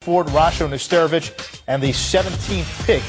Ford, Rasho Nesterovic, and the 17th pick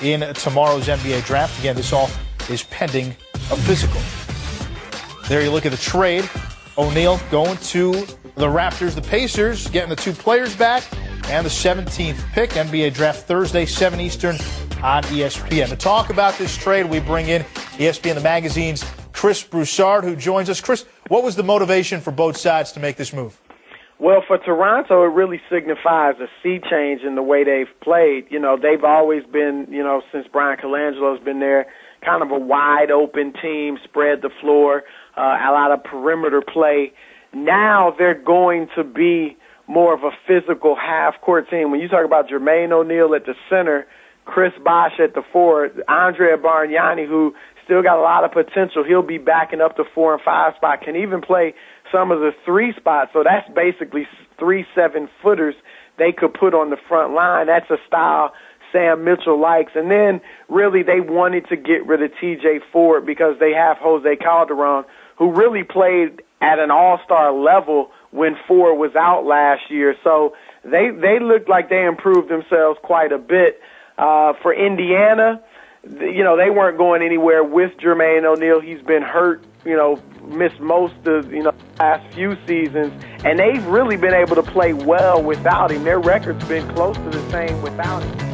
in tomorrow's NBA draft. Again, this all is pending a physical. There you look at the trade. O'Neal going to the Raptors. The Pacers getting the two players back and the 17th pick. NBA draft Thursday, 7 Eastern on ESPN. To talk about this trade, we bring in ESPN The Magazine's Chris Broussard, who joins us. Chris, what was the motivation for both sides to make this move? Well, for Toronto, it really signifies a sea change in the way they've played. You know, they've always been, since Brian Colangelo has been there, kind of a wide-open team, spread the floor, a lot of perimeter play. Now they're going to be more of a physical half-court team. When you talk about Jermaine O'Neal at the center, Chris Bosh at the forward, Andrea Bargnani, who still got a lot of potential, he'll be backing up the 4 and 5 spot, can even play some of the 3 spots. So that's basically 3 7-footers they could put on the front line. That's a style Sam Mitchell likes. And then really they wanted to get rid of TJ Ford because they have Jose Calderon, who really played at an all-star level when Ford was out last year. So they looked like they improved themselves quite a bit. For Indiana, they weren't going anywhere with Jermaine O'Neal. He's been hurt, missed most of, last few seasons, and they've really been able to play well without him. Their record's been close to the same without him.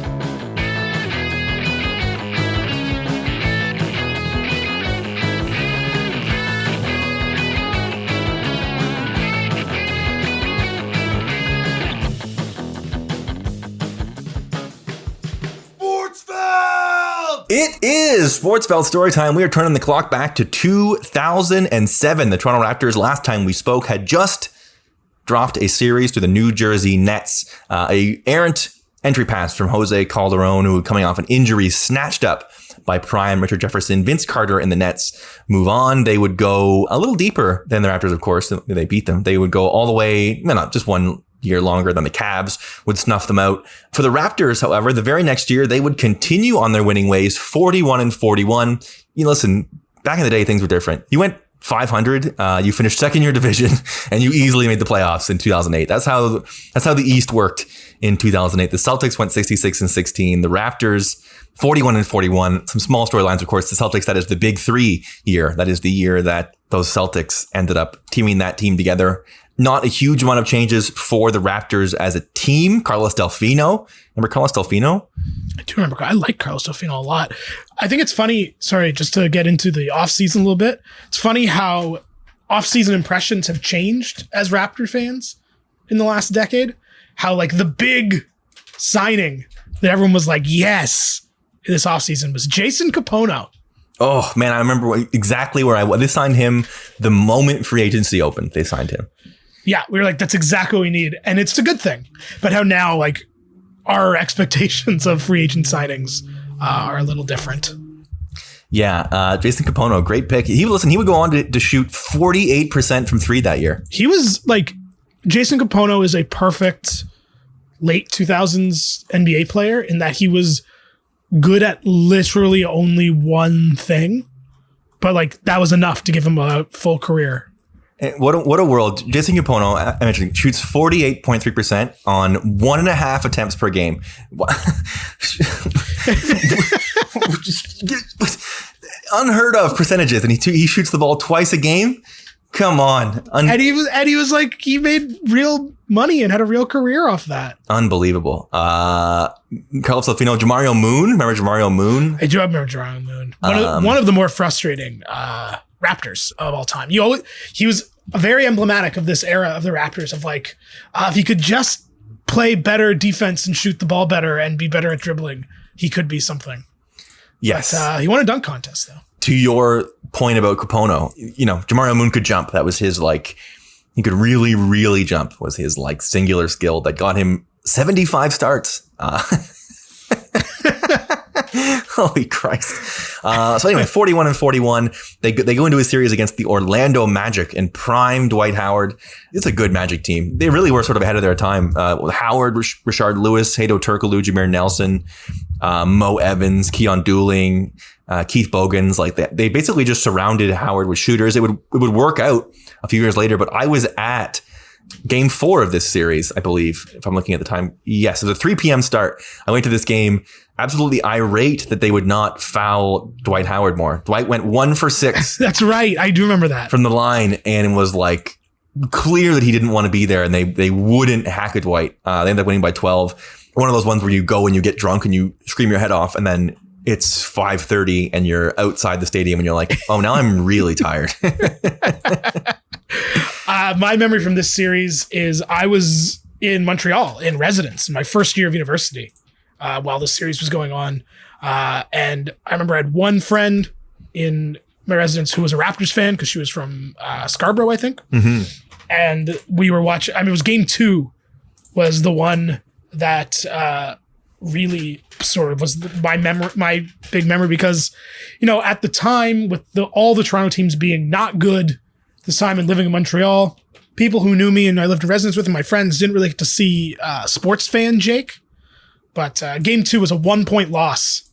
It is Sportsfeld Storytime. We are turning the clock back to 2007. The Toronto Raptors, last time we spoke, had just dropped a series to the New Jersey Nets. A errant entry pass from Jose Calderon, who coming off an injury, snatched up by prime Richard Jefferson. Vince Carter and the Nets move on. They would go a little deeper than the Raptors, of course. They beat them. They would go all the way, not just one year longer than the Cavs, would snuff them out. For the Raptors, however, the very next year, they would continue on their winning ways, 41-41. Listen, back in the day, things were different. You went 500, you finished second in your division, and you easily made the playoffs in 2008. That's how the East worked in 2008. The Celtics went 66-16. The Raptors, 41-41. Some small storylines, of course. The Celtics, that is the big 3 year. That is the year that those Celtics ended up teaming that team together. Not a huge amount of changes for the Raptors as a team. Carlos Delfino. Remember Carlos Delfino? I do remember. I like Carlos Delfino a lot. I think it's funny, sorry, just to get into the offseason a little bit. It's funny how offseason impressions have changed as Raptor fans in the last decade. How the big signing that everyone was like, yes, in this offseason was Jason Kapono. Oh, man, I remember exactly where I was. They signed him the moment free agency opened. They signed him. Yeah, we were like, that's exactly what we need. And it's a good thing. But how now, our expectations of free agent signings are a little different. Yeah, Jason Kapono, great pick. He would go on to shoot 48% from 3 that year. He was Jason Kapono is a perfect late 2000s NBA player in that he was good at literally only one thing. But that was enough to give him a full career. What a world. Jason Kapono, I mentioned, shoots 48.3% on 1.5 attempts per game. Unheard of percentages. And he shoots the ball twice a game. Come on. And he was he made real money and had a real career off that. Unbelievable. Carlos Delfino, Jamario Moon. Remember Jamario Moon? I do remember Jamario Moon. One of the more frustrating Raptors of all time. He was very emblematic of this era of the Raptors of if he could just play better defense and shoot the ball better and be better at dribbling, he could be something. Yes. But, he won a dunk contest though. To your point about Kapono, Jamario Moon could jump. That was his he could really, really jump was his singular skill that got him 75 starts. Holy Christ. So anyway, 41-41. They go into a series against the Orlando Magic and prime Dwight Howard. It's a good Magic team. They really were sort of ahead of their time. With Howard, Rashard Lewis, Hato Turkoglu, Jameer Nelson, Mo Evans, Keon Dooling, Keith Bogans. They basically just surrounded Howard with shooters. It would work out a few years later, but I was at Game 4 of this series, I believe, if I'm looking at the time. Yes, it was a 3 p.m. start. I went to this game absolutely irate that they would not foul Dwight Howard more. Dwight went 1 for 6. That's right. I do remember that. From the line, and it was like clear that he didn't want to be there, and they wouldn't hack at Dwight. They ended up winning by 12. One of those ones where you go and you get drunk and you scream your head off, and then it's 5:30 and you're outside the stadium and you're like, oh, now I'm really tired. My memory from this series is I was in Montreal in residence in my first year of university while this series was going on. And I remember I had one friend in my residence who was a Raptors fan because she was from Scarborough, I think. Mm-hmm. And we were watching, it was game 2 was the one that really sort of was my big memory because, at the time with all the Toronto teams being not good this time and living in Montreal, people who knew me and I lived in residence with and my friends didn't really get to see sports fan Jake. But game 2 was a 1-point loss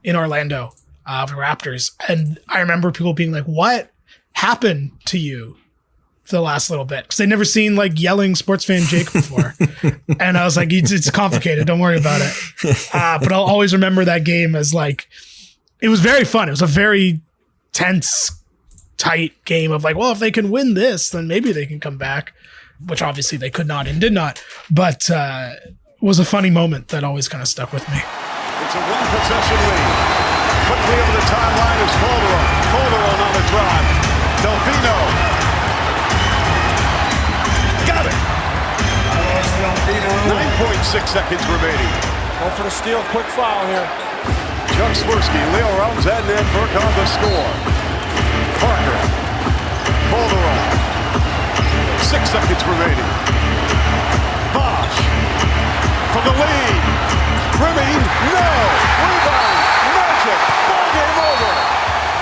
in Orlando for the Raptors. And I remember people being like, what happened to you for the last little bit? Because they'd never seen yelling sports fan Jake before. And I was like, it's complicated. Don't worry about it. But I'll always remember that game as it was very fun. It was a very tense, tight game of well, if they can win this, then maybe they can come back, which obviously they could not and did not. But it was a funny moment that always kind of stuck with me. It's a one-possession lead. Quickly over the timeline is Calderon. Calderon on the drive. Delfino. Got it. 9.6 seconds remaining. Go for the steal. Quick foul here. Chuck Swirsky, Leo Rams, and Ned Burke on the score. Parker. Calderon. 6 seconds remaining. Bosh. From the lead. Rimming. No. Rebound. Magic. Ball game over.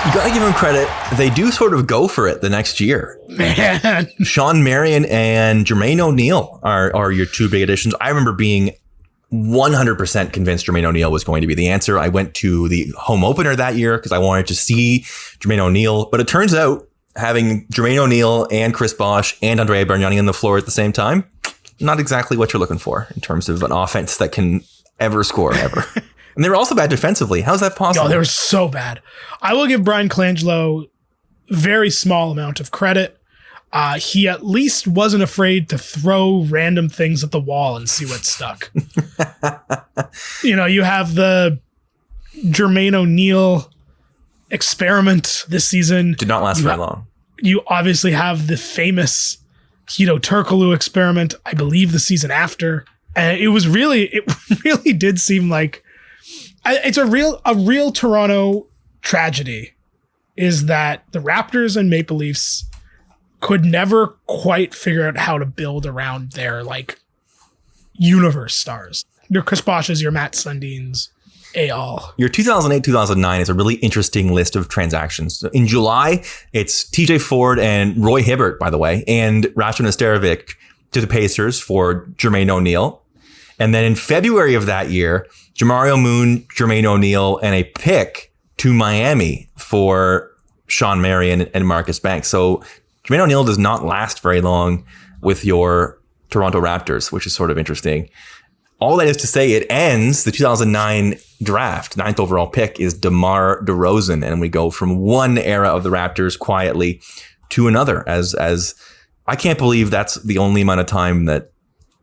You got to give them credit. They do sort of go for it the next year. Man. Sean Marion and Jermaine O'Neal are your 2 big additions. I remember being 100% convinced Jermaine O'Neal was going to be the answer. I went to the home opener that year because I wanted to see Jermaine O'Neal. But it turns out having Jermaine O'Neal and Chris Bosh and Andrea Bargnani on the floor at the same time, not exactly what you're looking for in terms of an offense that can ever score ever. And they were also bad defensively. How's that possible? No, they were so bad. I will give Brian Colangelo very small amount of credit. He at least wasn't afraid to throw random things at the wall and see what stuck. You have the Jermaine O'Neal experiment this season. Did not last very long. You obviously have the famous Hito Turkoglu experiment, I believe the season after. And it really did seem like it's a real Toronto tragedy is that the Raptors and Maple Leafs could never quite figure out how to build around their universe stars. Your Chris Bosh's, your Matt Sundins, all. Your 2008-2009 is a really interesting list of transactions. In July, it's TJ Ford and Roy Hibbert, by the way, and Ratko Nesterovic to the Pacers for Jermaine O'Neal. And then in February of that year, Jamario Moon, Jermaine O'Neal, and a pick to Miami for Sean Marion and Marcus Banks. So Jermaine O'Neal does not last very long with your Toronto Raptors, which is sort of interesting. All that is to say, it ends the 2009 draft. 9th overall pick is DeMar DeRozan, and we go from one era of the Raptors quietly to another. As I can't believe that's the only amount of time that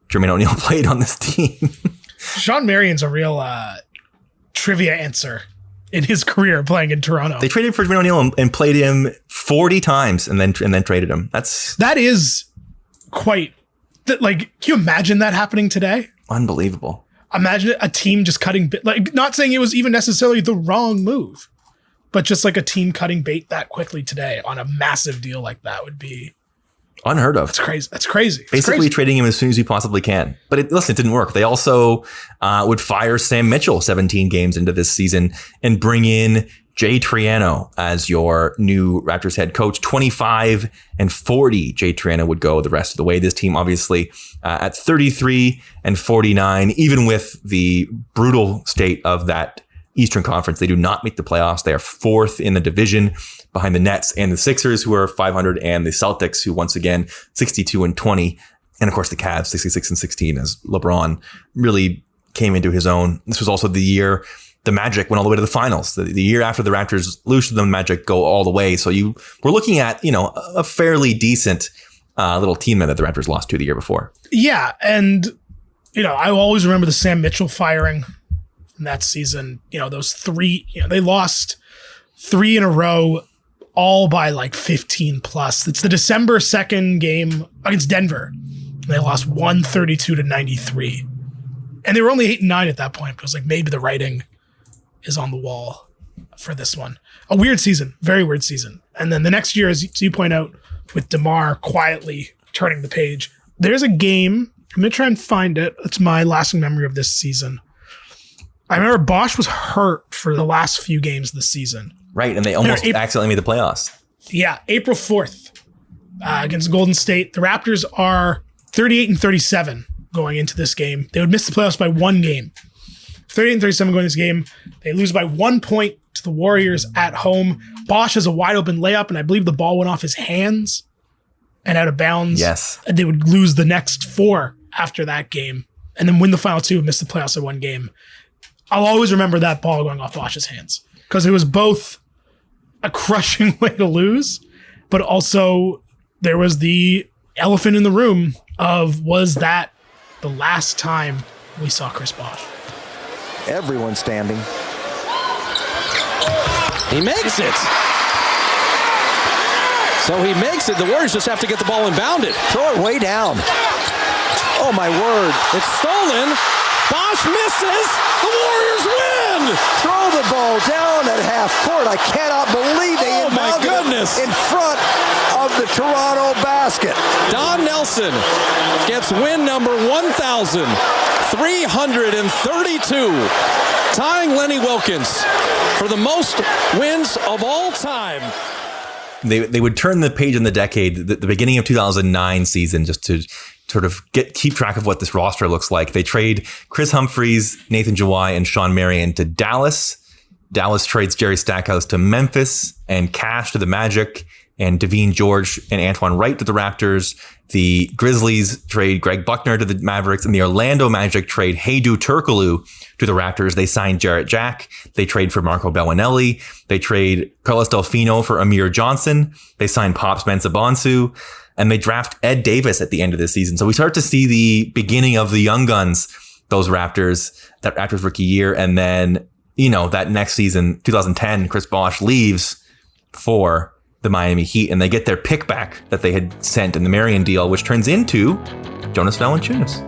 Jermaine O'Neal played on this team. Sean Marion's a real trivia answer in his career playing in Toronto. They traded for Jermaine O'Neal and played him 40 times and then traded him. That is quite can you imagine that happening today? Unbelievable. Imagine a team just cutting bait, not saying it was even necessarily the wrong move, but just a team cutting bait that quickly today on a massive deal like that would be unheard of. That's crazy. That's crazy. Basically trading him as soon as you possibly can. But it didn't work. They also would fire Sam Mitchell 17 games into this season and bring in Jay Triano as your new Raptors head coach. 25 and 40 Jay Triano would go the rest of the way. This team obviously at 33 and 49, even with the brutal state of that Eastern Conference, they do not make the playoffs. They are 4th in the division behind the Nets and the Sixers, who are 500, and the Celtics, who once again 62 and 20 And of course, the Cavs, 66 and 16, as LeBron really came into his own. This was also the year the Magic went all the way to the finals. The year after the Raptors lose to the Magic go all the way. So you were looking at, a fairly decent little team that the Raptors lost to the year before. Yeah. And, I always remember the Sam Mitchell firing from that season. Those three, they lost 3 in a row, all by like 15 plus. It's the December 2nd game against Denver. They lost 132-93. And they were only 8-9 at that point. But it was like maybe the writing is on the wall for this one. A weird season, very weird season. And then the next year, as you point out, with DeMar quietly turning the page, there's a game. I'm going to try and find it. It's my lasting memory of this season. I remember Bosh was hurt for the last few games this season. Right, and they almost accidentally made the playoffs. Yeah, April 4th against Golden State. The Raptors are 38-37 going into this game. They would miss the playoffs by 1 game. 38-37 going into this game. They lose by 1 point to the Warriors at home. Bosh has a wide open layup, and I believe the ball went off his hands and out of bounds. Yes. And they would lose the next 4 after that game and then win the final 2 and miss the playoffs in 1 game. I'll always remember that ball going off Bosh's hands because it was both a crushing way to lose, but also there was the elephant in the room of, was that the last time we saw Chris Bosh? Everyone standing. He makes it. So he makes it. The Warriors just have to get the ball inbounded. Throw it way down. Oh, my word. It's stolen. Bosh misses. The Warriors win. Throw the ball down at half court. I cannot believe they inbounded it in front of the Toronto basket. Don Nelson gets win number 1,332, tying Lenny Wilkens for the most wins of all time. They would turn the page in the decade, the beginning of 2009 season, just to sort of keep track of what this roster looks like. They trade Chris Humphries, Nathan Jawai, and Sean Marion to Dallas. Dallas trades Jerry Stackhouse to Memphis and Cash to the Magic and Devine George and Antoine Wright to the Raptors. The Grizzlies trade Greg Buckner to the Mavericks, and the Orlando Magic trade Hedo Turkoglu to the Raptors. They signed Jarrett Jack. They trade for Marco Bellinelli. They trade Carlos Delfino for Amir Johnson. They signed Pops Mensah-Bonsu, and they draft Ed Davis at the end of this season. So we start to see the beginning of the young guns, those Raptors, that Raptors rookie year. And then, that next season, 2010, Chris Bosh leaves for the Miami Heat, and they get their pick back that they had sent in the Marion deal, which turns into Jonas Valanciunas.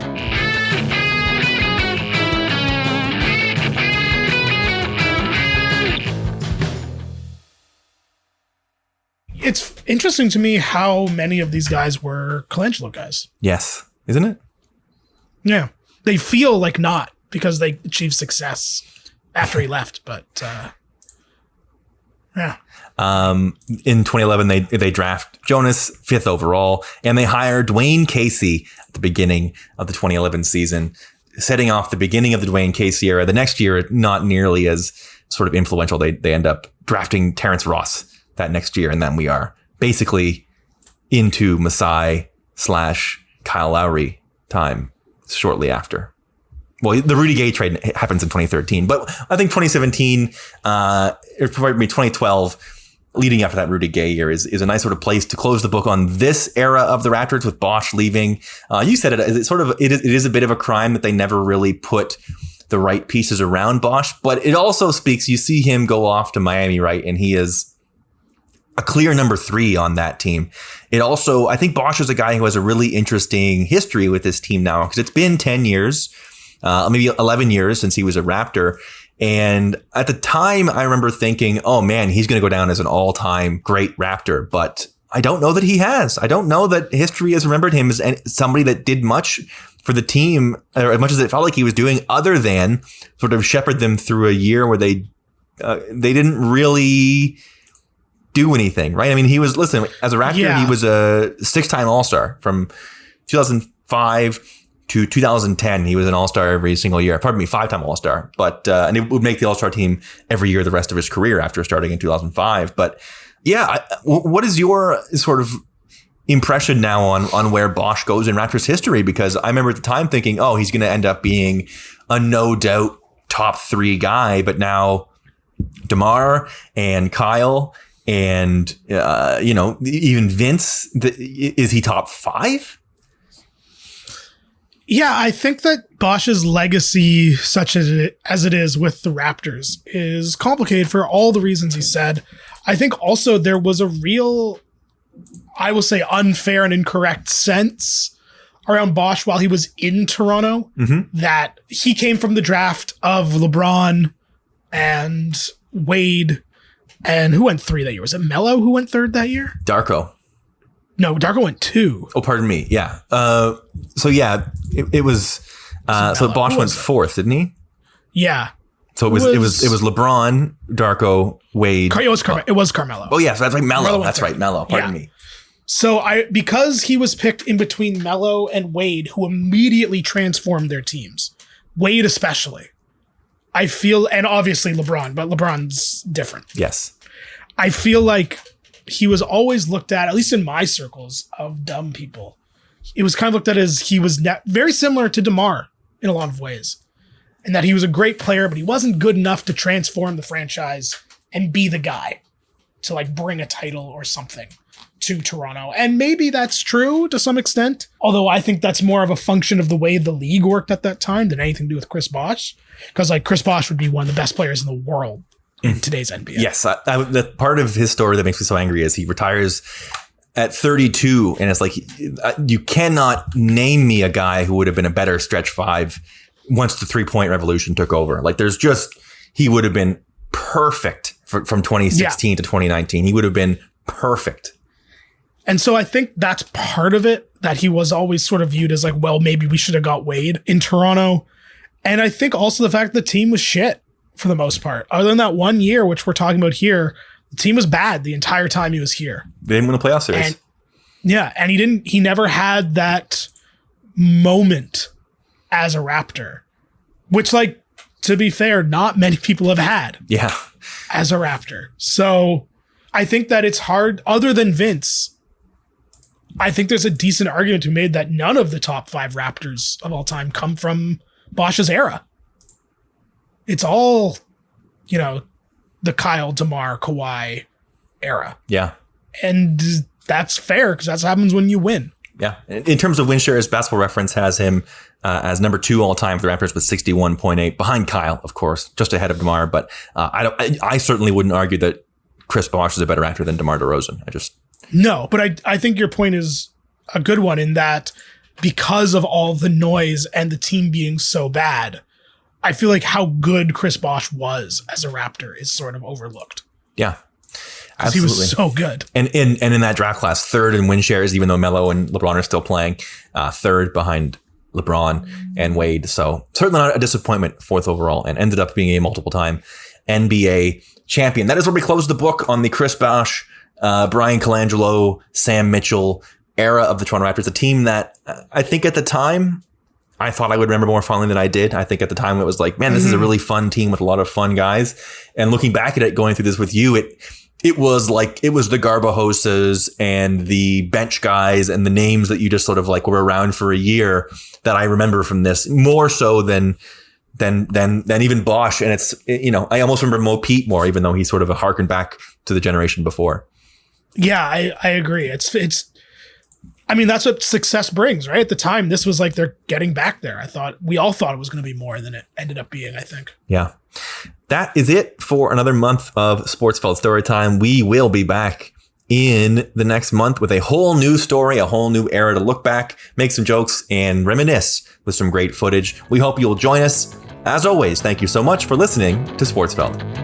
It's interesting to me how many of these guys were Colangelo guys. Yes, isn't it? Yeah. They feel like not because they achieved success after he left, but yeah. In 2011, they draft Jonas 5th overall, and they hire Dwayne Casey at the beginning of the 2011 season, setting off the beginning of the Dwayne Casey era. The next year, not nearly as sort of influential. They end up drafting Terrence Ross that next year, and then we are basically into Masai / Kyle Lowry time shortly after. Well, the Rudy Gay trade happens in 2013, but I think 2017, or probably 2012, leading after that Rudy Gay year is a nice sort of place to close the book on this era of the Raptors with Bosh leaving. You said it is a bit of a crime that they never really put the right pieces around Bosh, but it also speaks, you see him go off to Miami, right? And he is a clear number 3 on that team. It also, I think Bosh is a guy who has a really interesting history with this team now, because it's been 10 years, maybe 11 years since he was a Raptor. And at the time, I remember thinking, oh man, he's going to go down as an all-time great Raptor. But I don't know that he has. I don't know that history has remembered him as somebody that did much for the team, or as much as it felt like he was doing, other than sort of shepherd them through a year where they didn't really do anything, right? I mean, he was, listen, as a Raptor, He was a 6-time All-Star from 2005 to 2010. He was an All-Star every single year. Pardon me, 5-time All-Star. But and it would make the All-Star team every year the rest of his career after starting in 2005. But yeah, what is your sort of impression now on where Bosh goes in Raptors history, because I remember at the time thinking, oh, he's going to end up being a no doubt top 3 guy. But now DeMar and Kyle and, even Vince, is he top 5? Yeah, I think that Bosh's legacy, such as it is with the Raptors, is complicated for all the reasons he said. I think also there was a real, I will say, unfair and incorrect sense around Bosh while he was in Toronto, that he came from the draft of LeBron and Wade, and who went 3 that year? Was it Melo who went 3rd that year? Darko. No, Darko went 2. Oh, pardon me. Yeah. It was. So Bosh went 4th, didn't he? Yeah. So it was LeBron, Darko, Wade. It was Carmelo. Oh yeah, so that's right, Melo. That's right, Melo. Pardon me. So because he was picked in between Melo and Wade, who immediately transformed their teams, Wade especially. I feel, and obviously LeBron, but LeBron's different. Yes. I feel like he was always looked at least in my circles of dumb people, it was kind of looked at as he was very similar to DeMar in a lot of ways. And that he was a great player, but he wasn't good enough to transform the franchise and be the guy to like bring a title or something to Toronto. And maybe that's true to some extent, although I think that's more of a function of the way the league worked at that time than anything to do with Chris Bosh. Because like Chris Bosh would be one of the best players in the world in today's NBA. Yes, the part of his story that makes me so angry is he retires at 32, and it's like, you cannot name me a guy who would have been a better stretch 5 once the 3-point revolution took over. Like he would have been perfect from 2016 to 2019. He would have been perfect. And so I think that's part of it, that he was always sort of viewed as like, well, maybe we should have got Wade in Toronto. And I think also the fact the team was shit for the most part. Other than that 1 year, which we're talking about here, the team was bad the entire time he was here. They didn't win a playoff series. And he never had that moment as a Raptor, which, like, to be fair, not many people have had as a Raptor. So I think that it's hard, other than Vince, I think there's a decent argument to be made that none of the top 5 Raptors of all time come from Bosh's era. It's all, the Kyle, DeMar, Kawhi era. Yeah. And that's fair because that's what happens when you win. Yeah. In terms of win shares, Basketball Reference has him as number 2 all time for the Raptors with 61.8, behind Kyle, of course, just ahead of DeMar. But I certainly wouldn't argue that Chris Bosh is a better Raptor than DeMar DeRozan. No, but I think your point is a good one in that because of all the noise and the team being so bad, I feel like how good Chris Bosh was as a Raptor is sort of overlooked. Yeah. Absolutely. He was so good. And in that draft class, 3rd in win shares, even though Melo and LeBron are still playing, 3rd behind LeBron and Wade. So certainly not a disappointment, 4th overall, and ended up being a multiple-time NBA champion. That is where we close the book on the Chris Bosh, Brian Colangelo, Sam Mitchell era of the Toronto Raptors, a team that I think at the time, I thought I would remember more fondly than I did. I think at the time it was like, man, this is a really fun team with a lot of fun guys. And looking back at it, going through this with you, it was the Garbahosas and the bench guys and the names that you just sort of like were around for a year that I remember from this more so than even Bosh. And I almost remember Mo Pete more, even though he's sort of a harken back to the generation before. Yeah, I agree. That's what success brings, right? At the time, this was like they're getting back there. We all thought it was going to be more than it ended up being, I think. Yeah. That is it for another month of Sportsfeld Storytime. We will be back in the next month with a whole new story, a whole new era to look back, make some jokes, and reminisce with some great footage. We hope you'll join us. As always, thank you so much for listening to Sportsfeld.